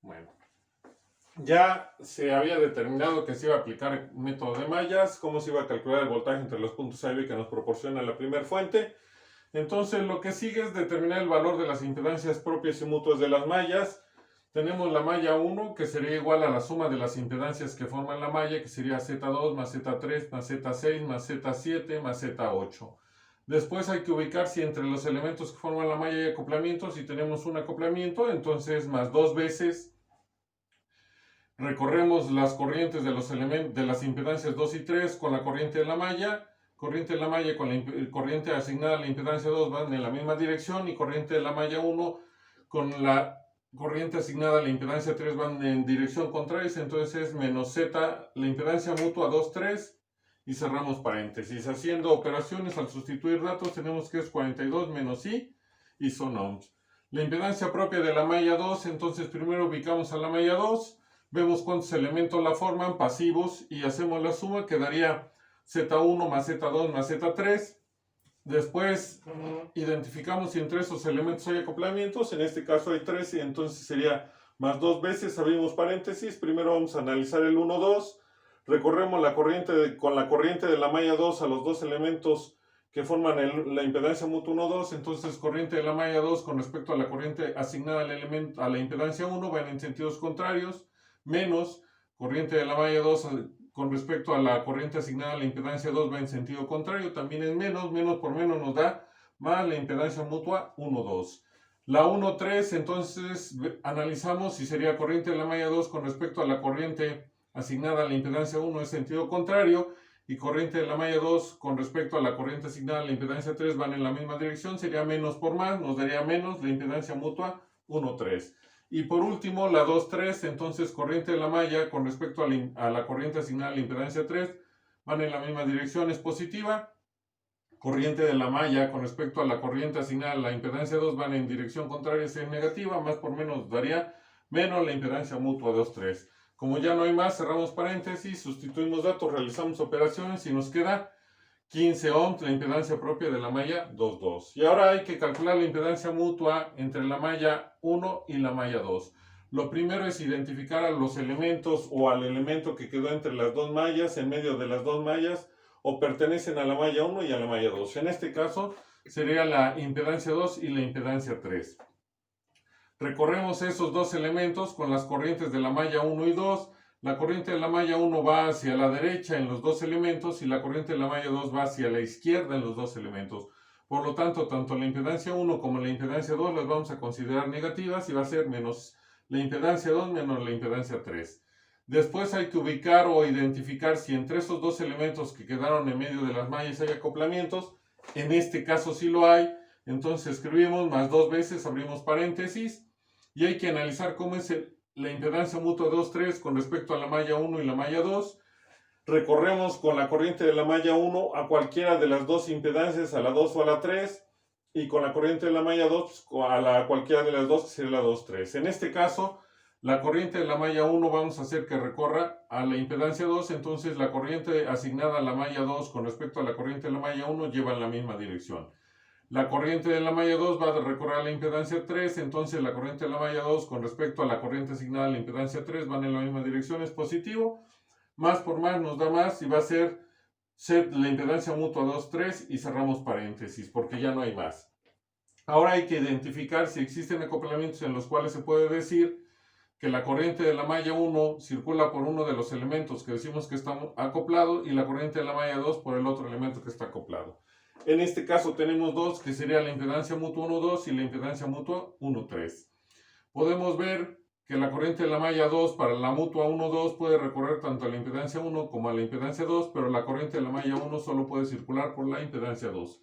Bueno, ya se había determinado que se iba a aplicar el método de mallas, cómo se iba a calcular el voltaje entre los puntos A y B que nos proporciona la primera fuente. Entonces lo que sigue es determinar el valor de las impedancias propias y mutuas de las mallas. Tenemos la malla 1, que sería igual a la suma de las impedancias que forman la malla, que sería Z2 más Z3 más Z6 más Z7 más Z8. Después hay que ubicar si entre los elementos que forman la malla hay acoplamientos. Si tenemos un acoplamiento, entonces más dos veces recorremos las corrientes de los elementos de las impedancias 2 y 3 con la corriente de la malla. Corriente de la malla con la corriente asignada a la impedancia 2 van en la misma dirección, y corriente de la malla 1 con la corriente asignada a la impedancia 3 van en dirección contraria. Entonces es menos Z, la impedancia mutua 2, 3, y cerramos paréntesis. Haciendo operaciones al sustituir datos tenemos que es 42 menos I, y son ohms. La impedancia propia de la malla 2, entonces primero ubicamos a la malla 2, vemos cuántos elementos la forman, pasivos, y hacemos la suma, que daría Z1 más Z2 más Z3. Después identificamos si entre esos elementos hay acoplamientos. En este caso hay 3, y entonces sería más dos veces, abrimos paréntesis. Primero vamos a analizar el 1, 2. Recorremos la corriente con la corriente de la malla 2 a los dos elementos que forman la impedancia mutua 1, 2. Entonces corriente de la malla 2 con respecto a la corriente asignada al elemento, a la impedancia 1, van en sentidos contrarios, menos corriente de la malla 2 con respecto a la corriente asignada a la impedancia 2 va en sentido contrario, también es menos. Menos por menos nos da más la impedancia mutua 1, 2. La 1, 3, entonces analizamos si sería corriente de la malla 2 con respecto a la corriente asignada a la impedancia 1 en sentido contrario, y corriente de la malla 2 con respecto a la corriente asignada a la impedancia 3 van en la misma dirección, sería menos por más, nos daría menos la impedancia mutua 1, 3. Y por último, la 2, 3, entonces corriente de la malla con respecto a la corriente asignada a la impedancia 3 van en la misma dirección, es positiva. Corriente de la malla con respecto a la corriente asignada a la impedancia 2 van en dirección contraria, es negativa. Más por menos daría menos la impedancia mutua 2, 3. Como ya no hay más, cerramos paréntesis, sustituimos datos, realizamos operaciones y nos queda 15 ohms, la impedancia propia de la malla 2, 2. Y ahora hay que calcular la impedancia mutua entre la malla 1 y la malla 2. Lo primero es identificar a los elementos o al elemento que quedó entre las dos mallas, en medio de las dos mallas, o pertenecen a la malla 1 y a la malla 2. En este caso sería la impedancia 2 y la impedancia 3. Recorremos esos dos elementos con las corrientes de la malla 1 y 2. La corriente de la malla 1 va hacia la derecha en los dos elementos, y la corriente de la malla 2 va hacia la izquierda en los dos elementos. Por lo tanto, tanto la impedancia 1 como la impedancia 2 las vamos a considerar negativas, y va a ser menos la impedancia 2 menos la impedancia 3. Después hay que ubicar o identificar si entre esos dos elementos que quedaron en medio de las mallas hay acoplamientos. En este caso sí lo hay. Entonces escribimos más dos veces, abrimos paréntesis, y hay que analizar cómo es la impedancia mutua 2, 3 con respecto a la malla 1 y la malla 2. Recorremos con la corriente de la malla 1 a cualquiera de las dos impedancias, a la 2 o a la 3, y con la corriente de la malla 2 a cualquiera de las dos, que sería la 2, 3. En este caso, la corriente de la malla 1 vamos a hacer que recorra a la impedancia 2, entonces la corriente asignada a la malla 2 con respecto a la corriente de la malla 1 lleva en la misma dirección. La corriente de la malla 2 va a recorrer a la impedancia 3, entonces la corriente de la malla 2 con respecto a la corriente asignada a la impedancia 3 van en la misma dirección, es positivo. Más por más nos da más, y va a ser la impedancia mutua 2, 3, y cerramos paréntesis porque ya no hay más. Ahora hay que identificar si existen acoplamientos en los cuales se puede decir que la corriente de la malla 1 circula por uno de los elementos que decimos que está acoplado, y la corriente de la malla 2 por el otro elemento que está acoplado. En este caso tenemos dos, que sería la impedancia mutua 1, 2 y la impedancia mutua 1, 3. Podemos ver que la corriente de la malla 2 para la mutua 1, 2 puede recorrer tanto a la impedancia 1 como a la impedancia 2, pero la corriente de la malla 1 solo puede circular por la impedancia 2.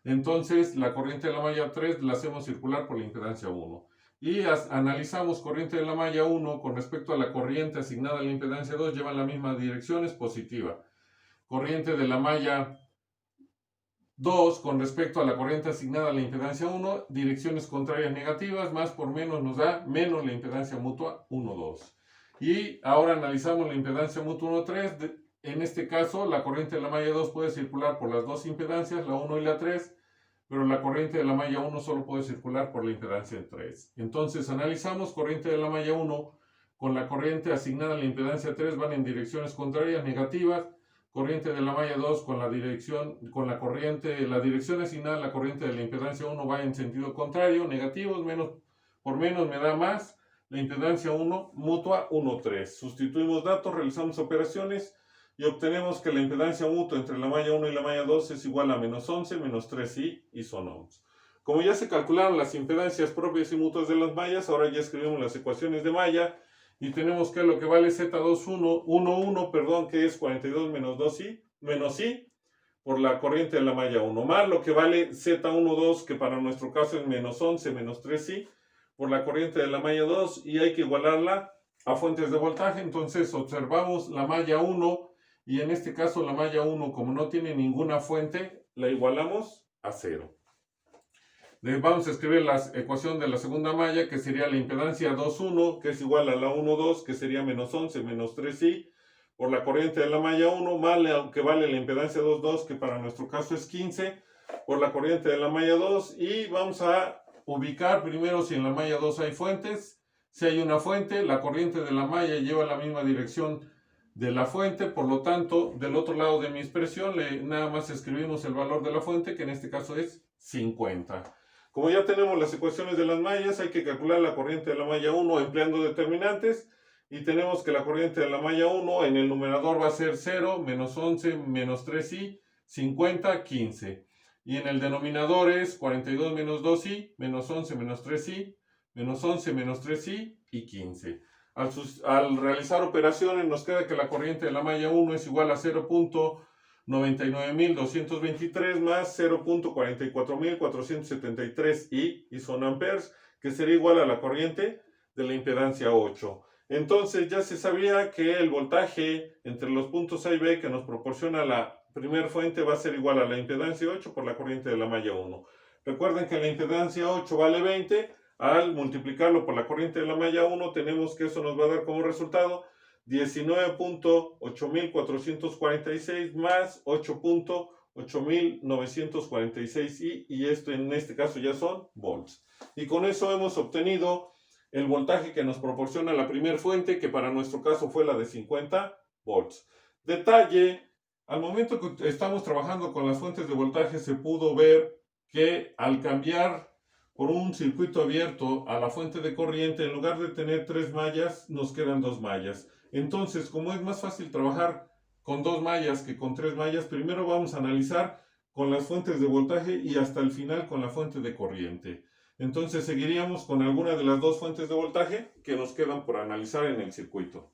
Entonces la corriente de la malla 3 la hacemos circular por la impedancia 1. Y analizamos corriente de la malla 1 con respecto a la corriente asignada a la impedancia 2, llevan la misma dirección, es positiva. Corriente de la malla 2 con respecto a la corriente asignada a la impedancia 1, direcciones contrarias negativas, más por menos nos da menos la impedancia mutua 1, 2. Y ahora analizamos la impedancia mutua 1, 3. En este caso, la corriente de la malla 2 puede circular por las dos impedancias, la 1 y la 3, pero la corriente de la malla 1 solo puede circular por la impedancia 3. Entonces analizamos corriente de la malla 1 con la corriente asignada a la impedancia 3 van en direcciones contrarias, negativas. Corriente de la malla 2 con la dirección asignada a la corriente de la impedancia 1 va en sentido contrario, negativos, menos por menos me da más. La impedancia 1 mutua 1,3. Sustituimos datos, realizamos operaciones y obtenemos que la impedancia mutua entre la malla 1 y la malla 2 es igual a menos 11, menos 3i y son ohms. Como ya se calcularon las impedancias propias y mutuas de las mallas, ahora ya escribimos las ecuaciones de malla y tenemos que lo que vale Z211, que es 42 menos 2i, menos i, por la corriente de la malla 1, más lo que vale Z12, que para nuestro caso es menos 11 menos 3i, por la corriente de la malla 2, y hay que igualarla a fuentes de voltaje. Entonces observamos la malla 1, y en este caso la malla 1, como no tiene ninguna fuente, la igualamos a 0. Vamos a escribir la ecuación de la segunda malla, que sería la impedancia 2,1, que es igual a la 1,2, que sería menos 11 menos 3i, por la corriente de la malla 1, más lo que vale la impedancia 2,2, que para nuestro caso es 15, por la corriente de la malla 2, y vamos a ubicar primero si en la malla 2 hay fuentes. Si hay una fuente, la corriente de la malla lleva la misma dirección de la fuente, por lo tanto, del otro lado de mi expresión, nada más escribimos el valor de la fuente, que en este caso es 50. Como ya tenemos las ecuaciones de las mallas, hay que calcular la corriente de la malla 1 empleando determinantes, y tenemos que la corriente de la malla 1 en el numerador va a ser 0, menos 11, menos 3i, 50, 15. Y en el denominador es 42 menos 2i, menos 11 menos 3i, menos 11 menos 3i y 15. Al realizar operaciones nos queda que la corriente de la malla 1 es igual a 0.99.223 más 0.44.473 y son amperes, que sería igual a la corriente de la impedancia 8. Entonces ya se sabía que el voltaje entre los puntos A y B que nos proporciona la primera fuente va a ser igual a la impedancia 8 por la corriente de la malla 1. Recuerden que la impedancia 8 vale 20. Al multiplicarlo por la corriente de la malla 1, tenemos que eso nos va a dar como resultado 19.8446 más 8.8946 y esto en este caso ya son volts. Y con eso hemos obtenido el voltaje que nos proporciona la primera fuente, que para nuestro caso fue la de 50 volts. Detalle: al momento que estamos trabajando con las fuentes de voltaje se pudo ver que al cambiar por un circuito abierto a la fuente de corriente, en lugar de tener 3 mallas, nos quedan 2 mallas. Entonces, como es más fácil trabajar con 2 mallas que con 3 mallas, primero vamos a analizar con las fuentes de voltaje y hasta el final con la fuente de corriente. Entonces seguiríamos con alguna de las dos fuentes de voltaje que nos quedan por analizar en el circuito.